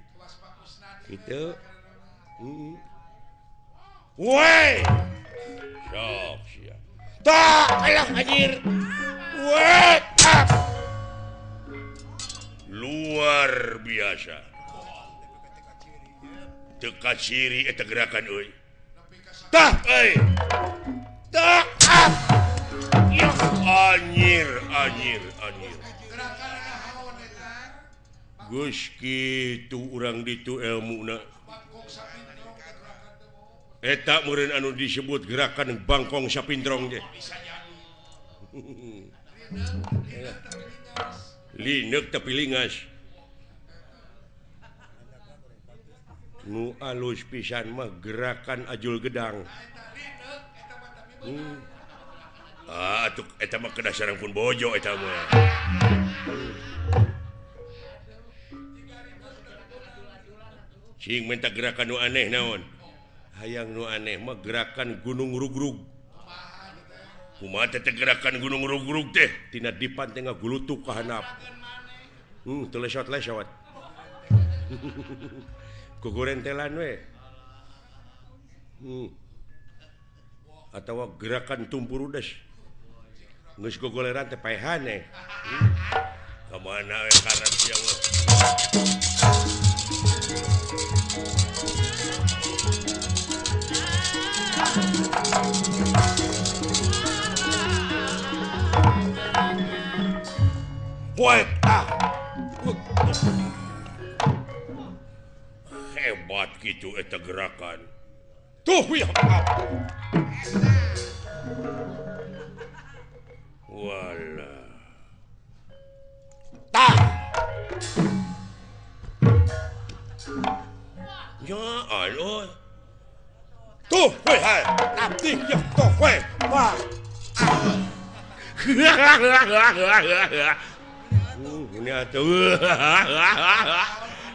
kitu woi sok sia tak alah anjir woi luar biasa teka ciri eta gerakan euy tah euy tah ya anjir geus kitu urang ditu elmuna eta meureun anu disebut gerakan bangkong sapindrong teh lineuk tapi lingas nu alus pisan mah gerakan ajul gedang atuh eta mah kedasaran pun bojo eta mah cing minta gerakan nu aneh naon hayang nu aneh mah gerakan gunung rugrug kumaha teh gerakan gunung rugrug teh tina dipan teh ngagulutuk ka handap teu lesot-lesot kugurentelan we atawa gerakan tumpurudes geus gogoleran teh paehan kamana we karat sia we hebat gitu eta gerakan tuh ya wala tah ya aloy tuh we hai tapi ya tuh we wah ini atuh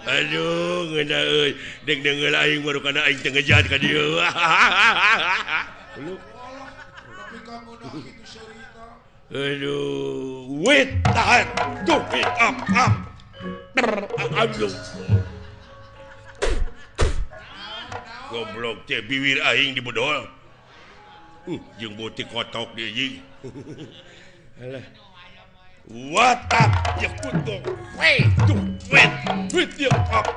aduh ngeuna euy dek deungeul aing baru kana aing teh ngejat ka dieu aduh wait tahan tuh up aduh goblok teh bibir aing dibodol jeung butik kotok dia jeung alah what up ya kutu wait tuh wait dia up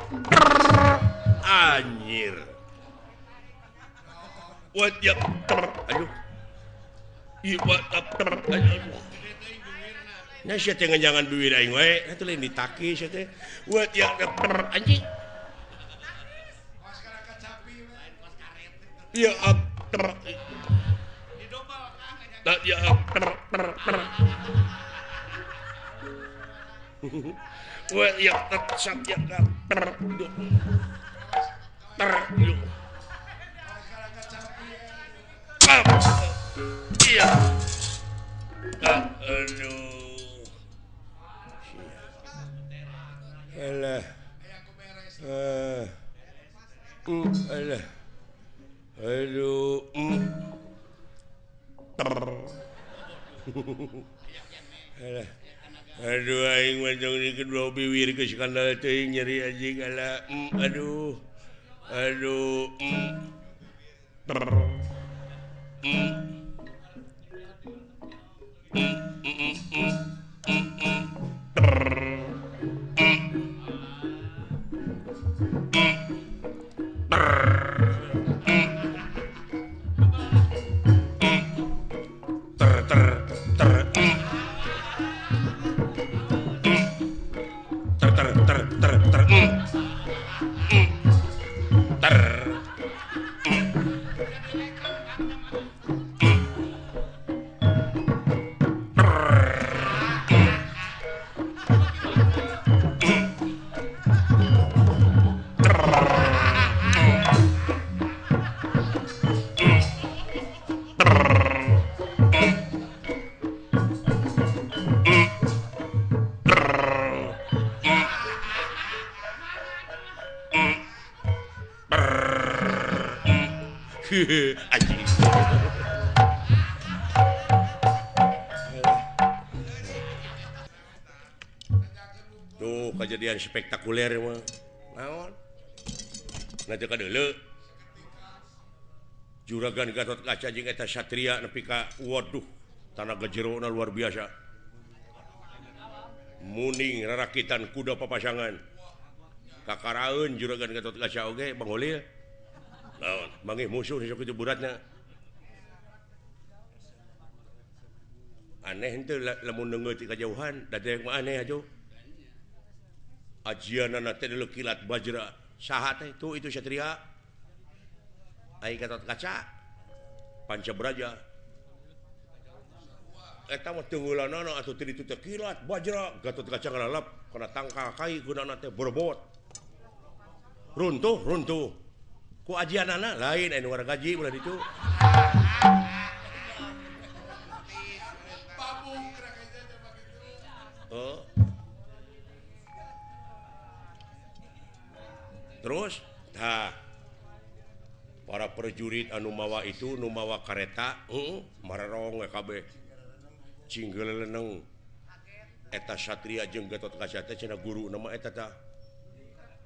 anjir what ya aduh i what up aduh nah sia teh jangan bibir aing we atuh lain ditaki sia teh what ya anjing ya up tak ya up well ya sak ya ter Eh, alah. Aduh. Alah. Aduh aing macam ni kedua biwir ke skandal teuing nyeri anjing alah. Aduh. Aduh. Anjing. Tuh kejadian spektakuler mah. Naon? Nanti kadeuleu. Juragan Gatot Kaca jeung eta satria nepi ka waduh tanaga jerona luar biasa. Muning rarakitan kuda papasangan. Kakaraeun Juragan Gatot Kaca oge Bang Holil. Naon? Mangih musuh sok itu buratna. Aneh henteu lamun neungeut ti kajauhan, dadek mah aneh atuh. Ajianana teh kilat bajra. Saha teh? Tuh itu satria. Ai Gatot Kaca. Pancabraja. Eta mah teungeulanana atuh teu ditu teh kilat bajra. Gatot Kaca ngalalap kana tangkal kai gunana teh berbobot. Runtuh. Ku ajianana lain anu ngaji ulah ditu. Oh. Terus para prajurit anu mawa itu nu mawa kareta mararong kabeh cinggeleleneng eta satria jeung Gatot Kaca teh cenah guru nama eta tah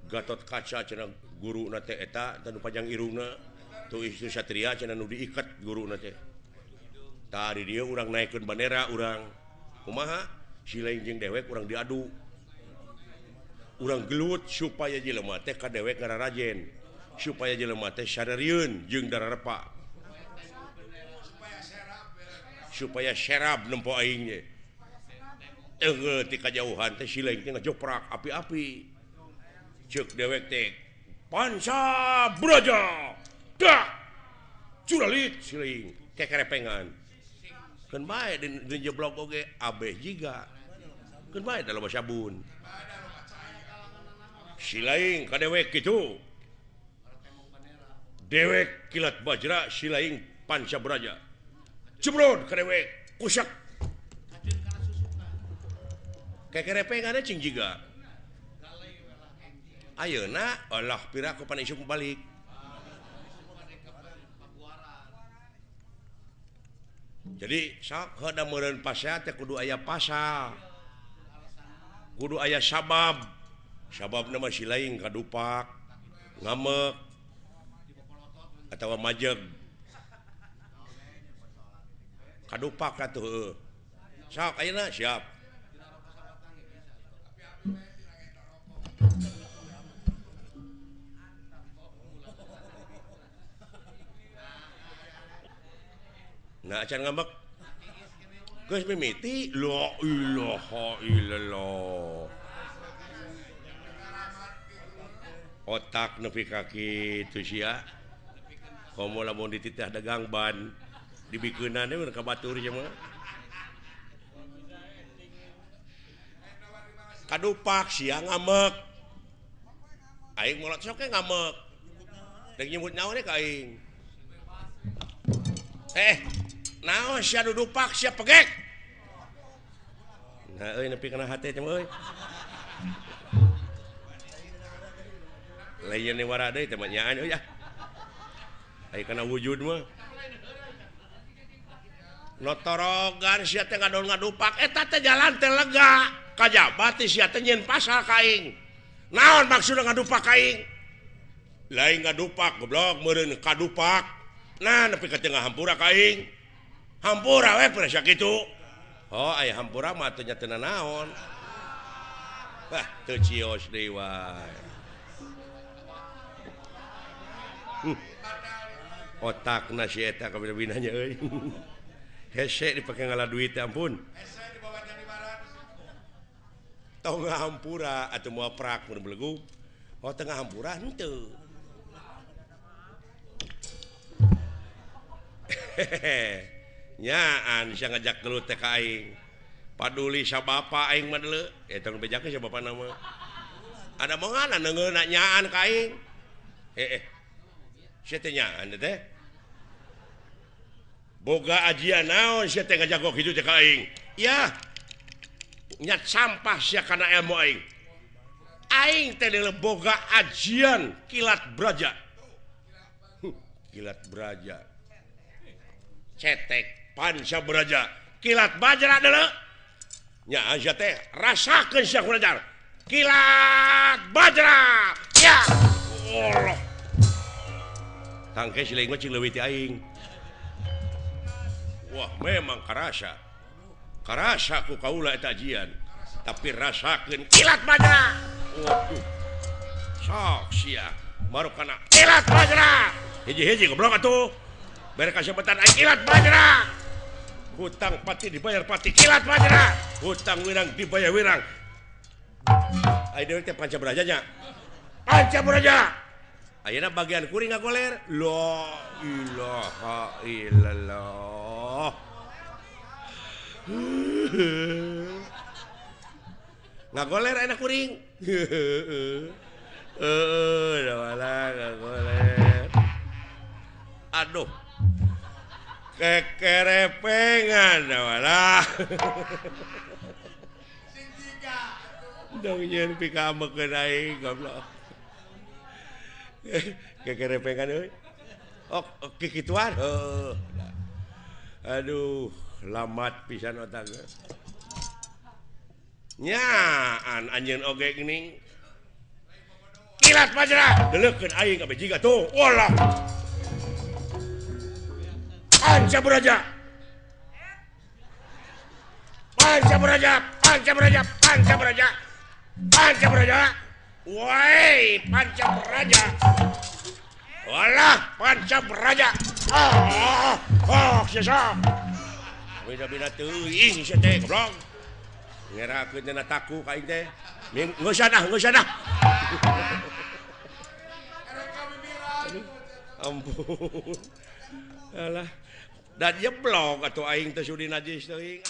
Gatot Kaca cenah guru na teh eta tanu panjang irungna tu isu satria cenah nu diikat guru na teh tah di dieu urang naikkeun bandera urang kumaha Silaing jeung dewek urang diadu urang gelut supaya jelema teh ka dewek ngararajen supaya jelema teh sadarieun jeung dararepa supaya serab nempo aing ge eungeuh ti kajauhan teh Silaing teh ngajoprak api-api ceuk dewek teh panca braja dak curalit Silaing kekerepengan keun bae di jeblok oge abeh jiga keun bae dalam sabun Silaing ka dewek kitu dewek kilat bajra Silaing panca braja cebrod ka dewek kusak kekerepengan cing jiga ayeuna Allah pira ku pan isuk balik jadi sok heuda meureun pasea teh kudu aya pasal kudu aya sabab nama Silaing kadupak ngamek atawa majeg kadupak atuh sok ayeuna siap nah acan ngambek geus mimiti la ilaha illallah otak nepi ka kitu sia komo lamun dititah dagang ban dibikeunana we ka batur nya mah kadupak sia ngamek aing molot sok ngamek dek nyebut naon ka aing naon sia dudupak sia pegek nah euy nepi kana hate cenah euy lain yang warna deui teh nyaan ya. Ai kana wujud mah. Notorogan sia teh ngadupak eta teh jalan teh lega. Kajaba teh sia teh nyeun pasal ka aing. Naon maksudna ngadupak ka aing? Lain ngadupak goblok meureun kadupak. Nah nepi ka teu ngahampura ka aing. Hampura we presa kitu. Oh aya hampura mah teu nyatena naon. Wah teu cios deui wae. Otakna si eta kabina-binanya euy. Hese dipake ngalah duit ampun. Hese dibawa jadi barat. Tong ngahampura atuh moal prak mun belegu. Oh tengah hampura henteu. Nyaan bisa ngajak gelut teh ka aing. Paduli sa bapa aing mah deuleu. Eta nu bejakeun sa bapa nama. Ada mangana neungeuna nyaan ka aing. Sia teh nyaan teh. Boga ajian naon sia teh ngajago kitu teh ka aing. Ya. Nyat sampah sia kana ilmu aing. Aing teh deuleu boga ajian kilat braja. Kilat braja. Cetek panca braja. Kilat bajra deuleu. Nya aja teh rasakeun sia kurajar. Kilat bajra. Ya. Allah. Tangke sileung mah cing leuwih ti aing. Wah, memang karasa. Karasa ku kaula eta ajian. Tapi rasakeun kilat bajra. Waduh. Sok sia. Baru kana kilat bajra. Hiji-hiji goblok atuh. Bere kasebetan aing kilat bajra. Hutang pati dibayar pati kilat bajra. Hutang wirang dibayar wirang. Ai deui teh panca braja nya. Panca braja. Ayeuna bagian kuring ngagoler. La ilaha illallah. Ngagoler enak kuring. Da malah ngagoler. Aduh. Kekerepengan da malah. Sing tiga. Dong nyeun pikamekeun aing goblok. Kekerepengan euy. Oh, kikituan. Aduh, lamat pisan otak. Nyaan anjeun oge geuning. Kilat bajra, deuleukeun aing ka bejiga tuh. Walah. Panca braja. Panca braja, panca braja, panca braja. Panca braja. Woi, panca braja. Walah, panca braja. Sisa. Bina-bina teuing sia teh goblok. Ngerakeun cenah taku ka aing teh. Geus sana. Ampun. Alah. Dan jeblok atuh aing teh sudi najis teuing.